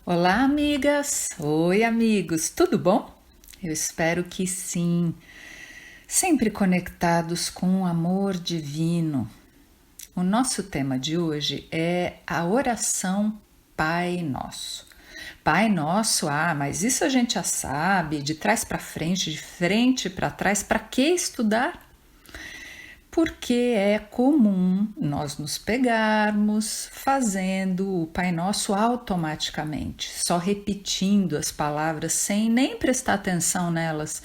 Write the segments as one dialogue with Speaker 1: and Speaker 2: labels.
Speaker 1: Olá, amigas! Oi, amigos! Tudo bom? Eu espero que sim. Sempre conectados com o amor divino. O nosso tema de hoje é a oração Pai Nosso. Pai Nosso, mas isso a gente já sabe, de trás para frente, de frente para trás, para que estudar? Porque é comum nós nos pegarmos fazendo o Pai Nosso automaticamente, só repetindo as palavras sem nem prestar atenção nelas.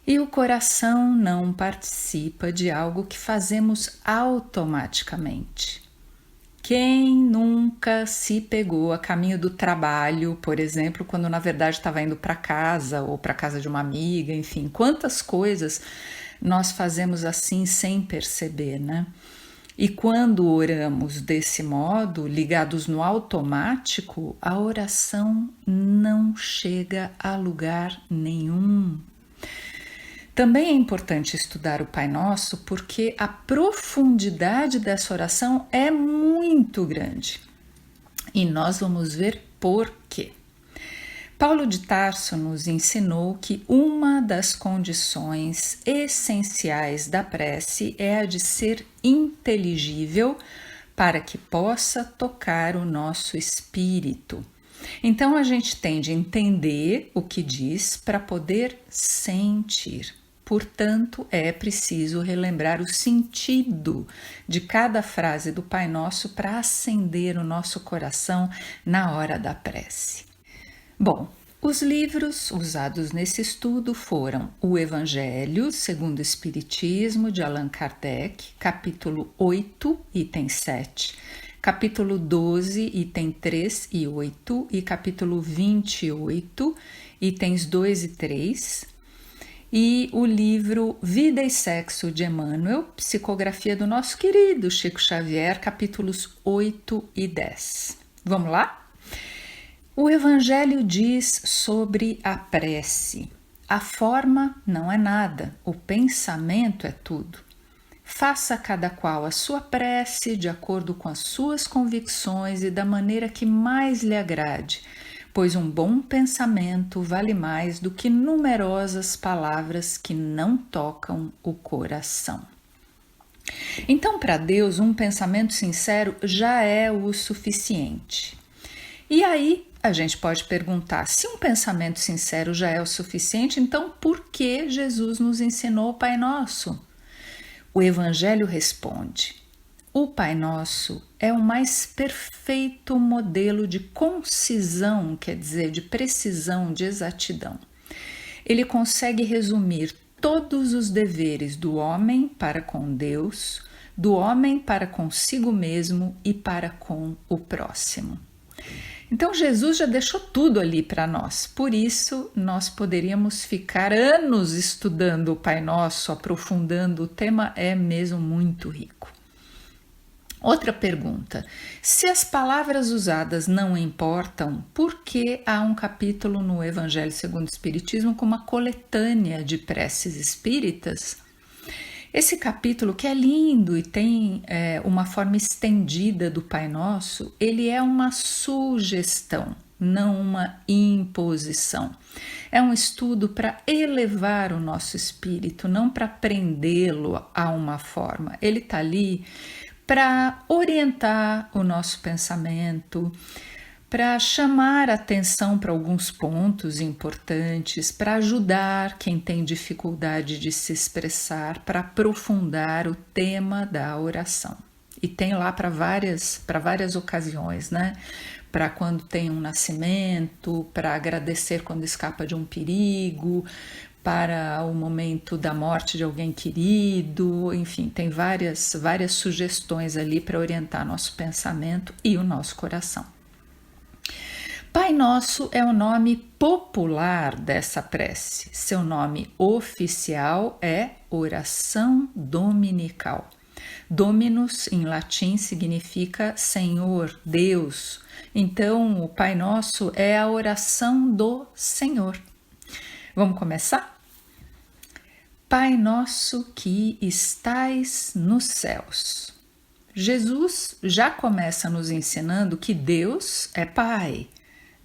Speaker 1: E o coração não participa de algo que fazemos automaticamente. Quem nunca se pegou a caminho do trabalho, por exemplo, quando na verdade estava indo para casa ou para casa de uma amiga, enfim, quantas coisas nós fazemos assim sem perceber, né? E quando oramos desse modo, ligados no automático, a oração não chega a lugar nenhum. Também é importante estudar o Pai Nosso porque a profundidade dessa oração é muito grande. E nós vamos ver por quê. Paulo de Tarso nos ensinou que uma das condições essenciais da prece é a de ser inteligível para que possa tocar o nosso espírito. Então a gente tem de entender o que diz para poder sentir. Portanto, é preciso relembrar o sentido de cada frase do Pai Nosso para acender o nosso coração na hora da prece. Bom, os livros usados nesse estudo foram o Evangelho segundo o Espiritismo, de Allan Kardec, capítulo 8, item 7, capítulo 12, item 3 e 8, e capítulo 28, itens 2 e 3, e o livro Vida e Sexo de Emmanuel, psicografia do nosso querido Chico Xavier, capítulos 8 e 10. Vamos lá? O Evangelho diz sobre a prece: a forma não é nada, o pensamento é tudo. Faça cada qual a sua prece de acordo com as suas convicções e da maneira que mais lhe agrade, pois um bom pensamento vale mais do que numerosas palavras que não tocam o coração. Então, para Deus, um pensamento sincero já é o suficiente. E aí, a gente pode perguntar, se um pensamento sincero já é o suficiente, então por que Jesus nos ensinou o Pai Nosso? O Evangelho responde: o Pai Nosso é o mais perfeito modelo de concisão, quer dizer, de precisão, de exatidão. Ele consegue resumir todos os deveres do homem para com Deus, do homem para consigo mesmo e para com o próximo. Então Jesus já deixou tudo ali para nós, por isso nós poderíamos ficar anos estudando o Pai Nosso, aprofundando, o tema é mesmo muito rico. Outra pergunta: se as palavras usadas não importam, por que há um capítulo no Evangelho segundo o Espiritismo com uma coletânea de preces espíritas? Esse capítulo, que é lindo e tem uma forma estendida do Pai Nosso, ele é uma sugestão, não uma imposição. É um estudo para elevar o nosso espírito, não para prendê-lo a uma forma. Ele está ali para orientar o nosso pensamento, para chamar atenção para alguns pontos importantes, para ajudar quem tem dificuldade de se expressar, para aprofundar o tema da oração. E tem lá para várias ocasiões, né? Para quando tem um nascimento, para agradecer quando escapa de um perigo, para o momento da morte de alguém querido, enfim, tem várias sugestões ali para orientar nosso pensamento e o nosso coração. Pai Nosso é o nome popular dessa prece. Seu nome oficial é Oração Dominical. Dominus, em latim, significa Senhor, Deus. Então, o Pai Nosso é a oração do Senhor. Vamos começar? Pai Nosso que estais nos céus. Jesus já começa nos ensinando que Deus é Pai.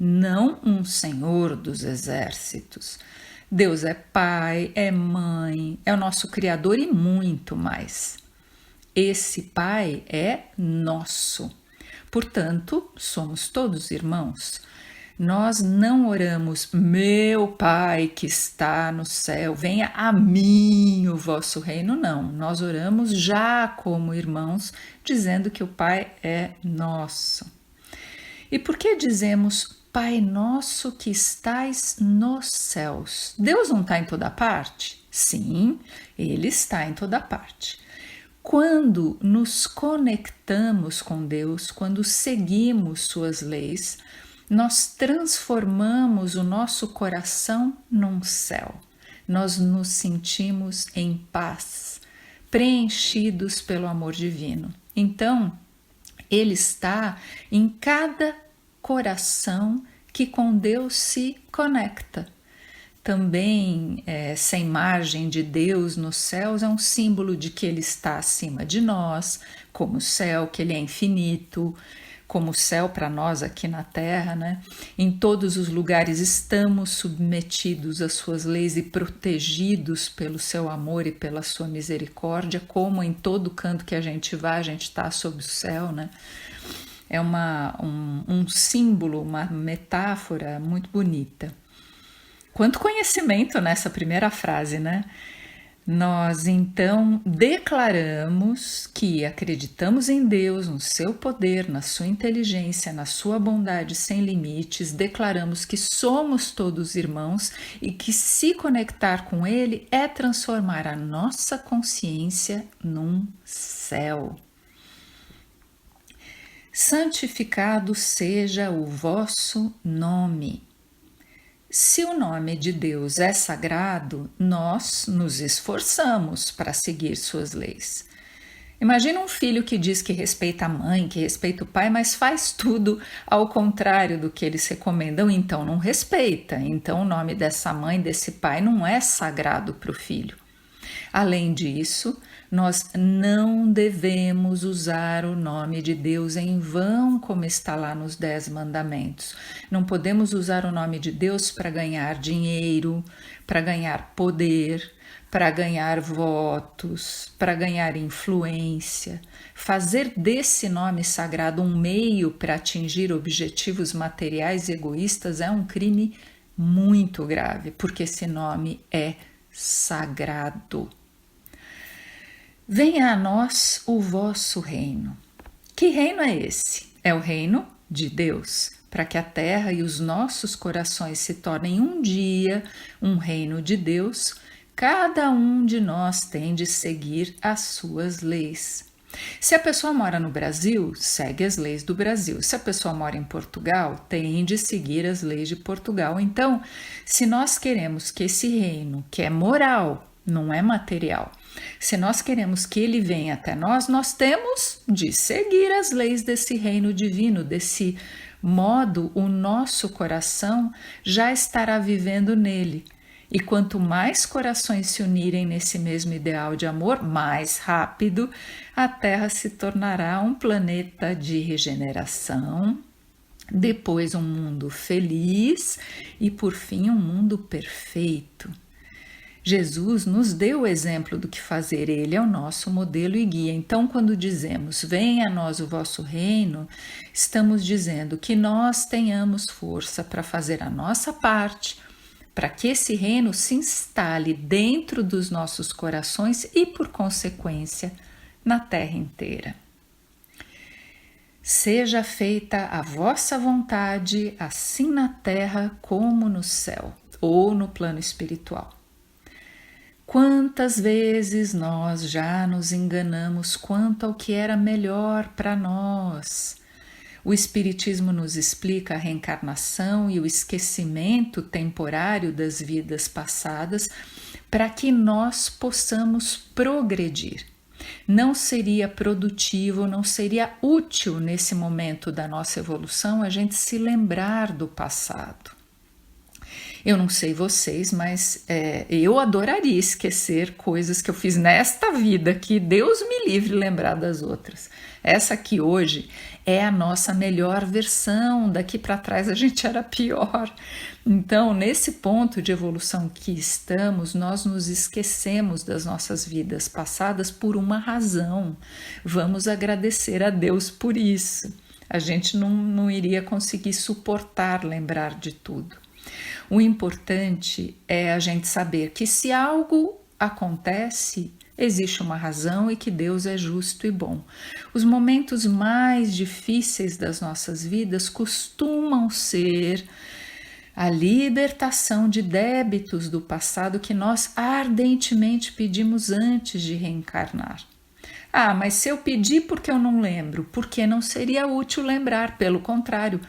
Speaker 1: não um Senhor dos exércitos. Deus é pai, é mãe, é o nosso Criador e muito mais. Esse pai é nosso. Portanto, somos todos irmãos. Nós não oramos, meu Pai que está no céu, venha a mim o vosso reino, não. Nós oramos já como irmãos, dizendo que o Pai é nosso. E por que dizemos Pai nosso que estais nos céus? Deus não está em toda parte? Sim, Ele está em toda parte. Quando nos conectamos com Deus, quando seguimos suas leis, nós transformamos o nosso coração num céu. Nós nos sentimos em paz, preenchidos pelo amor divino. Então, Ele está em cada coração que com Deus se conecta. Também, sem margem de Deus nos céus, é um símbolo de que Ele está acima de nós, como o céu, que Ele é infinito, como o céu para nós aqui na terra, né? Em todos os lugares estamos submetidos às suas leis e protegidos pelo seu amor e pela sua misericórdia, como em todo canto que a gente vai, a gente está sob o céu, né? É um símbolo, uma metáfora muito bonita. Quanto conhecimento nessa primeira frase, né? Nós então declaramos que acreditamos em Deus, no seu poder, na sua inteligência, na sua bondade sem limites, declaramos que somos todos irmãos e que se conectar com Ele é transformar a nossa consciência num céu. Santificado seja o vosso nome. Se o nome de Deus é sagrado, nós nos esforçamos para seguir suas leis. Imagina um filho que diz que respeita a mãe, que respeita o pai, mas faz tudo ao contrário do que eles recomendam, então não respeita. Então o nome dessa mãe, desse pai não é sagrado para o filho. Além disso, nós não devemos usar o nome de Deus em vão, como está lá nos 10 mandamentos. Não podemos usar o nome de Deus para ganhar dinheiro, para ganhar poder, para ganhar votos, para ganhar influência. Fazer desse nome sagrado um meio para atingir objetivos materiais e egoístas é um crime muito grave, porque esse nome é sagrado. Venha a nós o vosso reino. Que reino é esse? É o reino de Deus, para que a terra e os nossos corações se tornem um dia um reino de Deus. Cada um de nós tem de seguir as suas leis. Se a pessoa mora no Brasil, segue as leis do Brasil. Se a pessoa mora em Portugal, tem de seguir as leis de Portugal. Então, se nós queremos que esse reino, que é moral, não é material, se nós queremos que ele venha até nós, nós temos de seguir as leis desse reino divino. Desse modo, o nosso coração já estará vivendo nele. E quanto mais corações se unirem nesse mesmo ideal de amor, mais rápido a Terra se tornará um planeta de regeneração, depois um mundo feliz e, por fim, um mundo perfeito. Jesus nos deu o exemplo do que fazer, Ele é o nosso modelo e guia. Então, quando dizemos, venha a nós o vosso reino, estamos dizendo que nós tenhamos força para fazer a nossa parte, para que esse reino se instale dentro dos nossos corações e, por consequência, na terra inteira. Seja feita a vossa vontade, assim na terra como no céu, ou no plano espiritual. Quantas vezes nós já nos enganamos quanto ao que era melhor para nós? O Espiritismo nos explica a reencarnação e o esquecimento temporário das vidas passadas para que nós possamos progredir. Não seria produtivo, não seria útil nesse momento da nossa evolução a gente se lembrar do passado. Eu não sei vocês, mas eu adoraria esquecer coisas que eu fiz nesta vida, que Deus me livre lembrar das outras. Essa aqui hoje é a nossa melhor versão, daqui para trás a gente era pior. Então, nesse ponto de evolução que estamos, nós nos esquecemos das nossas vidas passadas por uma razão. Vamos agradecer a Deus por isso. A gente não iria conseguir suportar lembrar de tudo. O importante é a gente saber que se algo acontece, existe uma razão e que Deus é justo e bom. Os momentos mais difíceis das nossas vidas costumam ser a libertação de débitos do passado que nós ardentemente pedimos antes de reencarnar. Ah, mas se eu pedir porque eu não lembro, porque não seria útil lembrar, pelo contrário,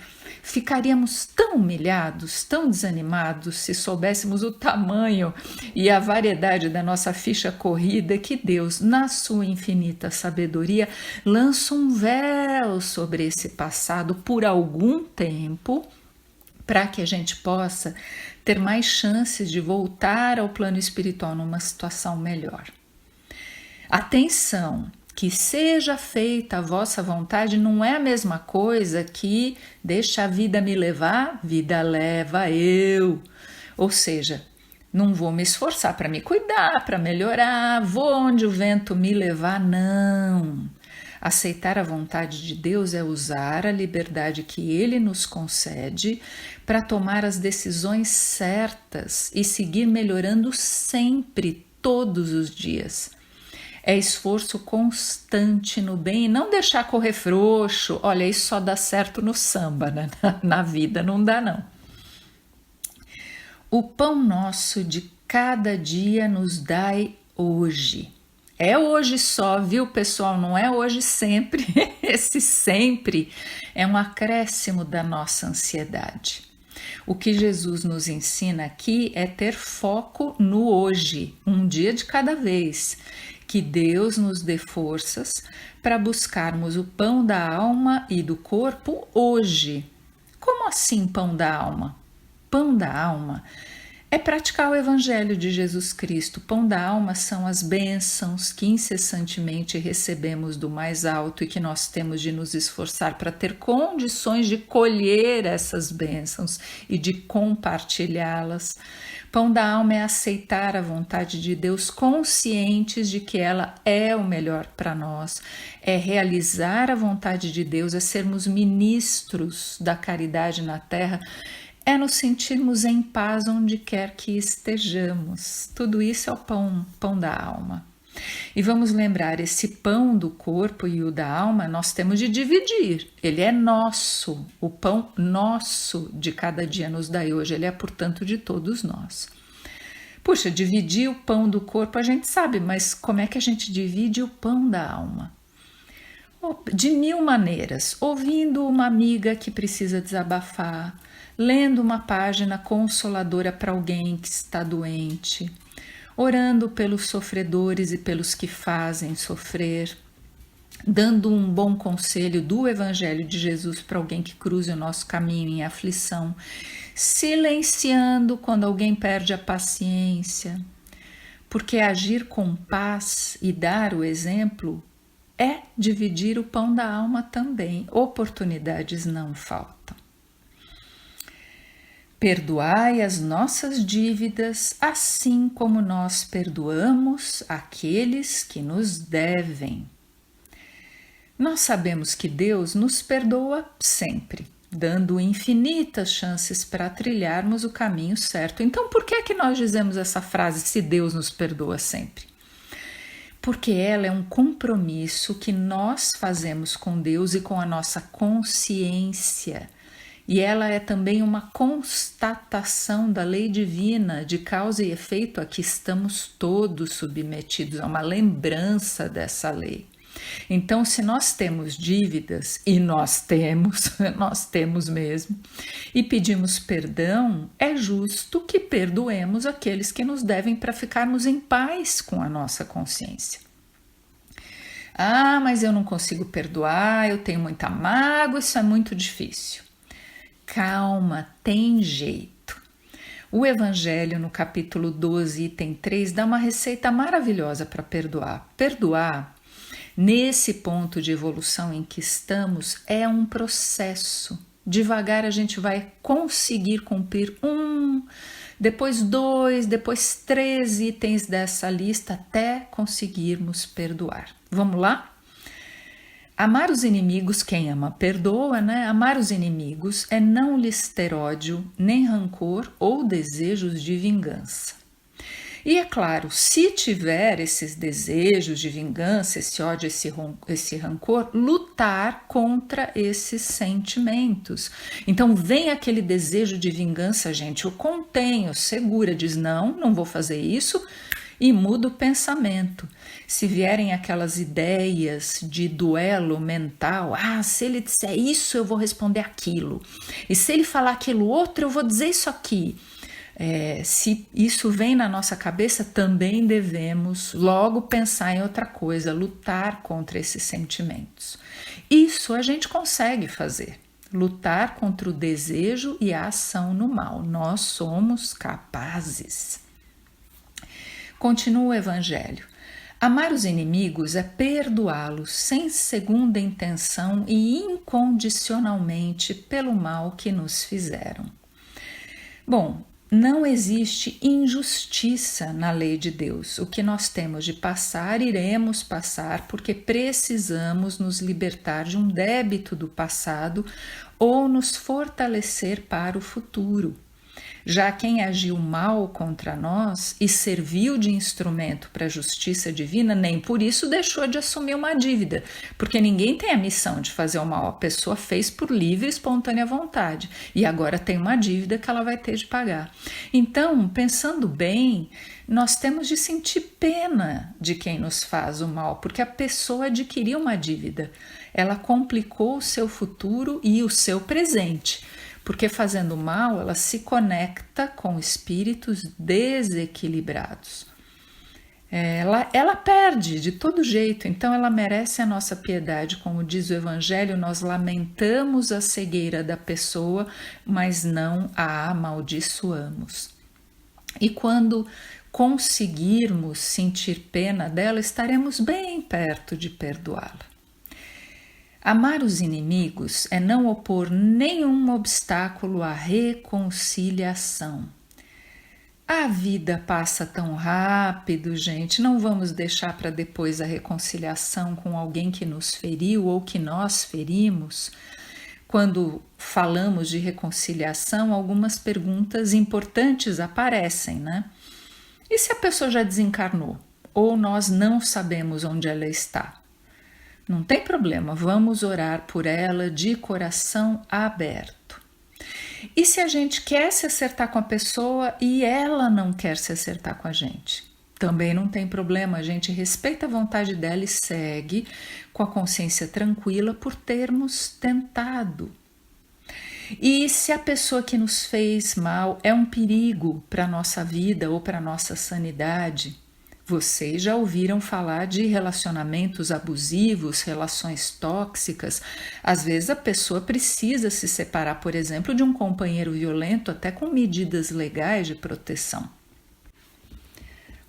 Speaker 1: ficaríamos tão humilhados, tão desanimados se soubéssemos o tamanho e a variedade da nossa ficha corrida que Deus, na sua infinita sabedoria, lança um véu sobre esse passado por algum tempo, para que a gente possa ter mais chances de voltar ao plano espiritual numa situação melhor. Atenção, que seja feita a vossa vontade não é a mesma coisa que deixa a vida me levar, vida leva eu. Ou seja, não vou me esforçar para me cuidar, para melhorar, vou onde o vento me levar, não. Aceitar a vontade de Deus é usar a liberdade que Ele nos concede para tomar as decisões certas e seguir melhorando sempre, todos os dias. É esforço constante no bem e não deixar correr frouxo. Olha, isso só dá certo no samba, né? Na vida não dá, não. O pão nosso de cada dia nos dai hoje. É hoje só, viu, pessoal? Não é hoje sempre. Esse sempre é um acréscimo da nossa ansiedade. O que Jesus nos ensina aqui é ter foco no hoje, um dia de cada vez. Que Deus nos dê forças para buscarmos o pão da alma e do corpo hoje. Como assim pão da alma? Pão da alma é praticar o Evangelho de Jesus Cristo. Pão da alma são as bênçãos que incessantemente recebemos do mais alto e que nós temos de nos esforçar para ter condições de colher essas bênçãos e de compartilhá-las. Pão da alma é aceitar a vontade de Deus, conscientes de que ela é o melhor para nós. É realizar a vontade de Deus, é sermos ministros da caridade na terra, é nos sentirmos em paz onde quer que estejamos. Tudo isso é o pão da alma. E vamos lembrar, esse pão do corpo e o da alma nós temos de dividir. Ele é nosso, o pão nosso de cada dia nos dai hoje, ele é, portanto, de todos nós. Puxa, dividir o pão do corpo a gente sabe, mas como é que a gente divide o pão da alma? De mil maneiras, ouvindo uma amiga que precisa desabafar, lendo uma página consoladora para alguém que está doente, orando pelos sofredores e pelos que fazem sofrer, dando um bom conselho do Evangelho de Jesus para alguém que cruze o nosso caminho em aflição, silenciando quando alguém perde a paciência, porque agir com paz e dar o exemplo é dividir o pão da alma também. Oportunidades não faltam. Perdoai as nossas dívidas, assim como nós perdoamos aqueles que nos devem. Nós sabemos que Deus nos perdoa sempre, dando infinitas chances para trilharmos o caminho certo. Então, por que é que nós dizemos essa frase, se Deus nos perdoa sempre? Porque ela é um compromisso que nós fazemos com Deus e com a nossa consciência. E ela é também uma constatação da lei divina de causa e efeito a que estamos todos submetidos, é uma lembrança dessa lei. Então, se nós temos dívidas, e nós temos mesmo, e pedimos perdão, é justo que perdoemos aqueles que nos devem para ficarmos em paz com a nossa consciência. Ah, mas eu não consigo perdoar, eu tenho muita mágoa, isso é muito difícil. Calma, tem jeito. O Evangelho, no capítulo 12, item 3, dá uma receita maravilhosa para perdoar. Perdoar, nesse ponto de evolução em que estamos, é um processo. Devagar a gente vai conseguir cumprir depois 2, depois 3 itens dessa lista até conseguirmos perdoar. Vamos lá? Amar os inimigos, quem ama perdoa, né? Amar os inimigos é não lhes ter ódio, nem rancor ou desejos de vingança. E é claro, se tiver esses desejos de vingança, esse ódio, esse rancor, lutar contra esses sentimentos. Então vem aquele desejo de vingança, gente, eu contenho, segura, diz não vou fazer isso, e muda o pensamento. Se vierem aquelas ideias de duelo mental, se ele disser isso, eu vou responder aquilo. E se ele falar aquilo outro, eu vou dizer isso aqui. Se isso vem na nossa cabeça, também devemos logo pensar em outra coisa, lutar contra esses sentimentos. Isso a gente consegue fazer. Lutar contra o desejo e a ação no mal. Nós somos capazes. Continua o Evangelho. Amar os inimigos é perdoá-los sem segunda intenção e incondicionalmente pelo mal que nos fizeram. Bom, não existe injustiça na lei de Deus. O que nós temos de passar, iremos passar, porque precisamos nos libertar de um débito do passado ou nos fortalecer para o futuro. Já quem agiu mal contra nós e serviu de instrumento para a justiça divina, nem por isso deixou de assumir uma dívida, porque ninguém tem a missão de fazer o mal, a pessoa fez por livre e espontânea vontade, e agora tem uma dívida que ela vai ter de pagar. Então, pensando bem, nós temos de sentir pena de quem nos faz o mal, porque a pessoa adquiriu uma dívida, ela complicou o seu futuro e o seu presente. Porque fazendo mal, ela se conecta com espíritos desequilibrados. Ela perde de todo jeito, então ela merece a nossa piedade. Como diz o Evangelho, nós lamentamos a cegueira da pessoa, mas não a amaldiçoamos. E quando conseguirmos sentir pena dela, estaremos bem perto de perdoá-la. Amar os inimigos é não opor nenhum obstáculo à reconciliação. A vida passa tão rápido, gente, não vamos deixar para depois a reconciliação com alguém que nos feriu ou que nós ferimos. Quando falamos de reconciliação, algumas perguntas importantes aparecem, né? E se a pessoa já desencarnou? Ou nós não sabemos onde ela está? Não tem problema, vamos orar por ela de coração aberto. E se a gente quer se acertar com a pessoa e ela não quer se acertar com a gente? Também não tem problema, a gente respeita a vontade dela e segue com a consciência tranquila por termos tentado. E se a pessoa que nos fez mal é um perigo para a nossa vida ou para a nossa sanidade? Vocês já ouviram falar de relacionamentos abusivos, relações tóxicas? Às vezes a pessoa precisa se separar, por exemplo, de um companheiro violento, até com medidas legais de proteção.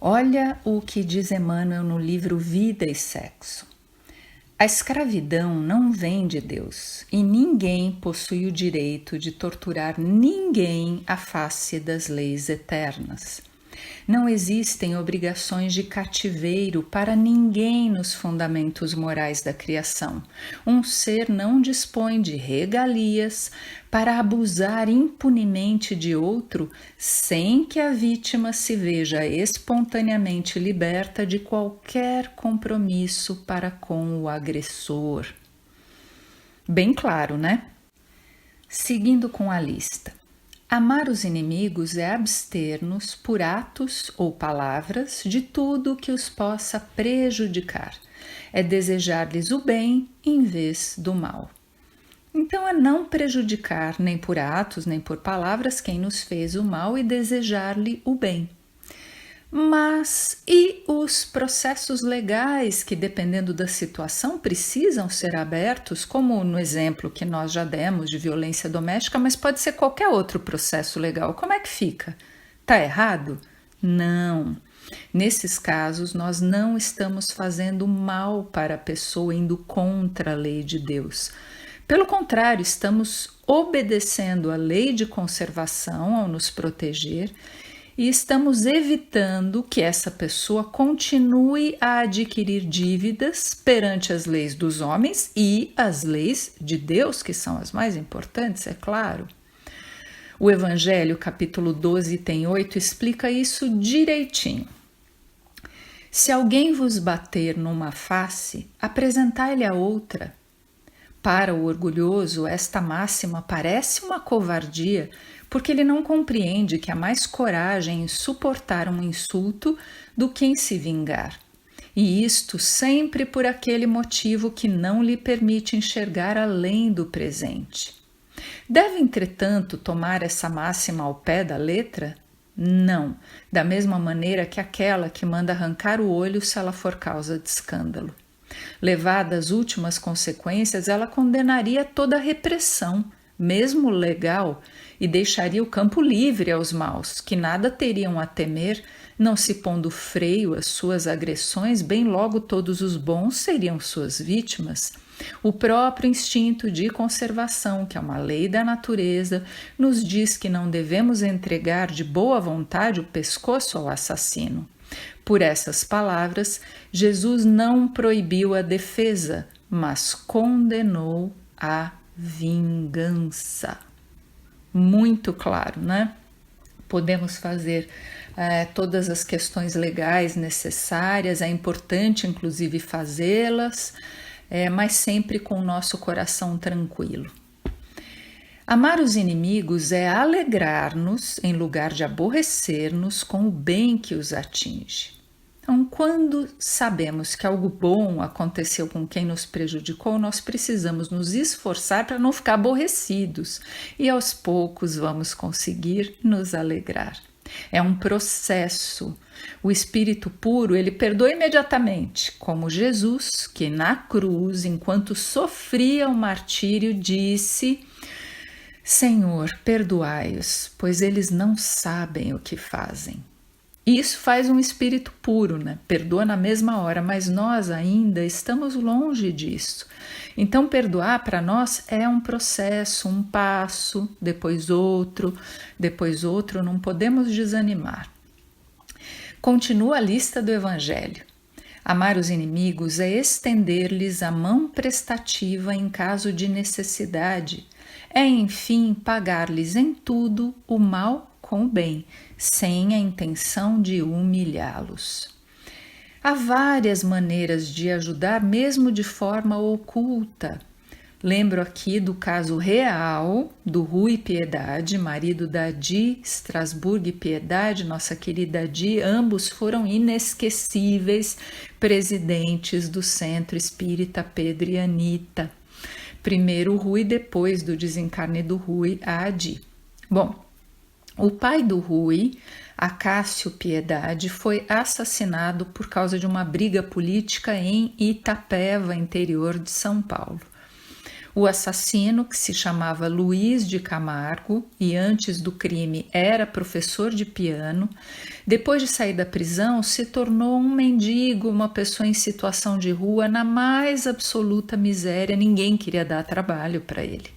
Speaker 1: Olha o que diz Emmanuel no livro Vida e Sexo. A escravidão não vem de Deus e ninguém possui o direito de torturar ninguém à face das leis eternas. Não existem obrigações de cativeiro para ninguém nos fundamentos morais da criação. Um ser não dispõe de regalias para abusar impunemente de outro sem que a vítima se veja espontaneamente liberta de qualquer compromisso para com o agressor. Bem claro, né? Seguindo com a lista. Amar os inimigos é abster-nos por atos ou palavras de tudo que os possa prejudicar. É desejar-lhes o bem em vez do mal. Então é não prejudicar nem por atos nem por palavras quem nos fez o mal e desejar-lhe o bem. Mas e os processos legais que, dependendo da situação, precisam ser abertos, como no exemplo que nós já demos de violência doméstica, mas pode ser qualquer outro processo legal. Como é que fica? Tá errado? Não. Nesses casos, nós não estamos fazendo mal para a pessoa, indo contra a lei de Deus. Pelo contrário, estamos obedecendo a lei de conservação ao nos proteger e estamos evitando que essa pessoa continue a adquirir dívidas perante as leis dos homens e as leis de Deus, que são as mais importantes, é claro. O Evangelho, capítulo 12, item 8, explica isso direitinho. Se alguém vos bater numa face, apresentai-lhe a outra. Para o orgulhoso, esta máxima parece uma covardia, porque ele não compreende que há mais coragem em suportar um insulto do que em se vingar. E isto sempre por aquele motivo que não lhe permite enxergar além do presente. Deve, entretanto, tomar essa máxima ao pé da letra? Não, da mesma maneira que aquela que manda arrancar o olho se ela for causa de escândalo. Levada às últimas consequências, ela condenaria toda a repressão, mesmo legal, e deixaria o campo livre aos maus, que nada teriam a temer, não se pondo freio às suas agressões, bem logo todos os bons seriam suas vítimas. O próprio instinto de conservação, que é uma lei da natureza, nos diz que não devemos entregar de boa vontade o pescoço ao assassino. Por essas palavras, Jesus não proibiu a defesa, mas condenou a vingança. Muito claro, né? Podemos fazer todas as questões legais necessárias, é importante inclusive fazê-las, mas sempre com o nosso coração tranquilo. Amar os inimigos é alegrar-nos em lugar de aborrecer-nos com o bem que os atinge. Então, quando sabemos que algo bom aconteceu com quem nos prejudicou, nós precisamos nos esforçar para não ficar aborrecidos e aos poucos vamos conseguir nos alegrar. É um processo. O espírito puro, ele perdoa imediatamente, como Jesus, que na cruz, enquanto sofria o martírio, disse: Senhor, perdoai-os, pois eles não sabem o que fazem. Isso faz um espírito puro, né? Perdoa na mesma hora, mas nós ainda estamos longe disso. Então, perdoar para nós é um processo, um passo, depois outro, não podemos desanimar. Continua a lista do Evangelho. Amar os inimigos é estender-lhes a mão prestativa em caso de necessidade. É, enfim, pagar-lhes em tudo o mal com o bem, sem a intenção de humilhá-los. Há várias maneiras de ajudar, mesmo de forma oculta. Lembro aqui do caso real do Rui Piedade, marido da Di Strasburg Piedade, nossa querida Di. Ambos foram inesquecíveis presidentes do Centro Espírita Pedro e Anita. Primeiro o Rui, depois do desencarne do Rui, a Di. Bom, o pai do Rui, Acácio Piedade, foi assassinado por causa de uma briga política em Itapeva, interior de São Paulo. O assassino, que se chamava Luiz de Camargo e antes do crime era professor de piano, depois de sair da prisão se tornou um mendigo, uma pessoa em situação de rua, na mais absoluta miséria, ninguém queria dar trabalho para ele.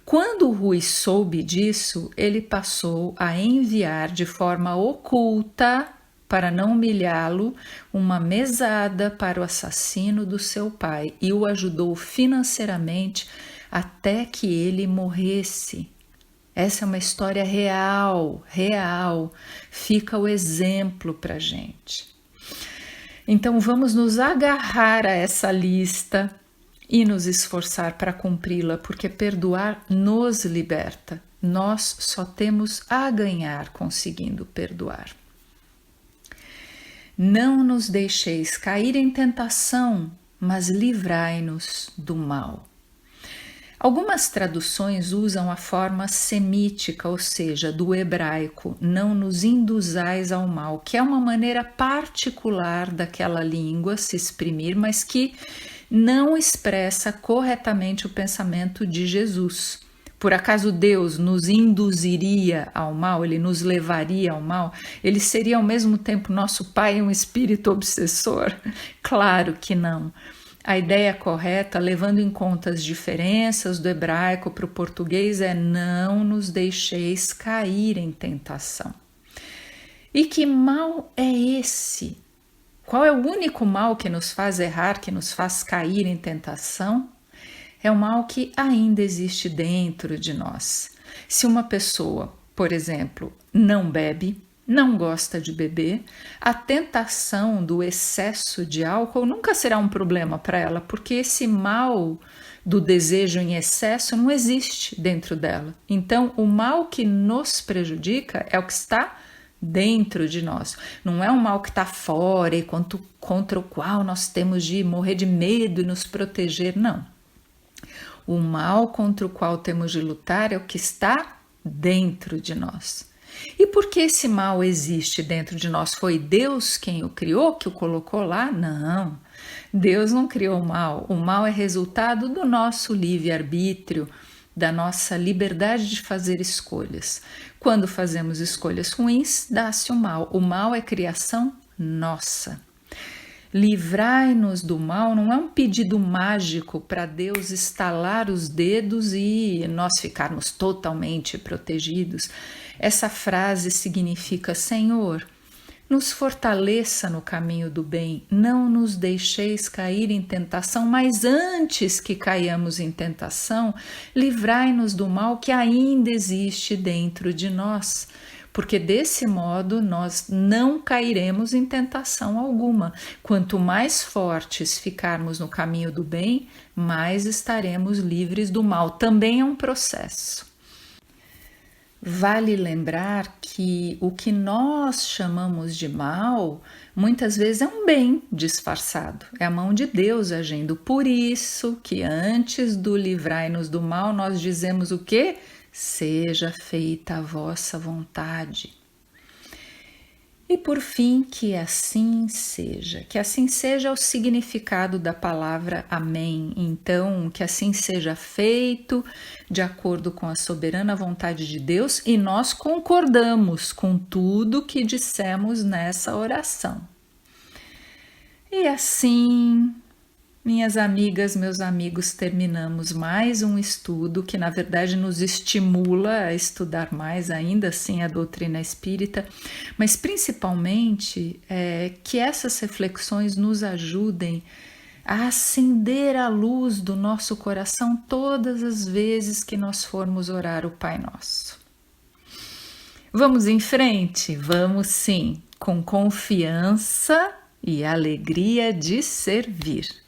Speaker 1: Quando o Rui soube disso, ele passou a enviar de forma oculta, para não humilhá-lo, uma mesada para o assassino do seu pai e o ajudou financeiramente até que ele morresse. Essa é uma história real. Fica o exemplo para a gente. Então vamos nos agarrar a essa lista e nos esforçar para cumpri-la, porque perdoar nos liberta. Nós só temos a ganhar conseguindo perdoar. Não nos deixeis cair em tentação, mas livrai-nos do mal. Algumas traduções usam a forma semítica, ou seja, do hebraico, não nos induzais ao mal, que é uma maneira particular daquela língua se exprimir, mas que não expressa corretamente o pensamento de Jesus. Por acaso Deus nos induziria ao mal? Ele nos levaria ao mal? Ele seria ao mesmo tempo nosso pai e um espírito obsessor? Claro que não. A ideia correta, levando em conta as diferenças do hebraico para o português, é não nos deixeis cair em tentação. E que mal é esse? Qual é o único mal que nos faz errar, que nos faz cair em tentação? É o mal que ainda existe dentro de nós. Se uma pessoa, por exemplo, não bebe, não gosta de beber, a tentação do excesso de álcool nunca será um problema para ela, porque esse mal do desejo em excesso não existe dentro dela. Então, o mal que nos prejudica é o que está dentro de nós. Não é um mal que está fora e contra o qual nós temos de morrer de medo e nos proteger, não. O mal contra o qual temos de lutar é o que está dentro de nós. E por que esse mal existe dentro de nós? Foi Deus quem o criou, que o colocou lá? Não. Deus não criou o mal. O mal é resultado do nosso livre-arbítrio, da nossa liberdade de fazer escolhas. Quando fazemos escolhas ruins, dá-se o mal. O mal é criação nossa. Livrai-nos do mal não é um pedido mágico para Deus estalar os dedos e nós ficarmos totalmente protegidos. Essa frase significa: Senhor, nos fortaleça no caminho do bem, não nos deixeis cair em tentação, mas antes que caiamos em tentação, livrai-nos do mal que ainda existe dentro de nós. Porque desse modo nós não cairemos em tentação alguma. Quanto mais fortes ficarmos no caminho do bem, mais estaremos livres do mal. Também é um processo. Vale lembrar que o que nós chamamos de mal, muitas vezes é um bem disfarçado. É a mão de Deus agindo. Por isso que antes do livrai-nos do mal, nós dizemos o quê? Seja feita a vossa vontade. E por fim, que assim seja. Que assim seja o significado da palavra amém. Então, que assim seja feito de acordo com a soberana vontade de Deus, e nós concordamos com tudo que dissemos nessa oração. E assim, minhas amigas, meus amigos, terminamos mais um estudo que na verdade nos estimula a estudar mais ainda assim a doutrina espírita, mas principalmente que essas reflexões nos ajudem a acender a luz do nosso coração todas as vezes que nós formos orar o Pai Nosso. Vamos em frente? Vamos sim, com confiança e alegria de servir.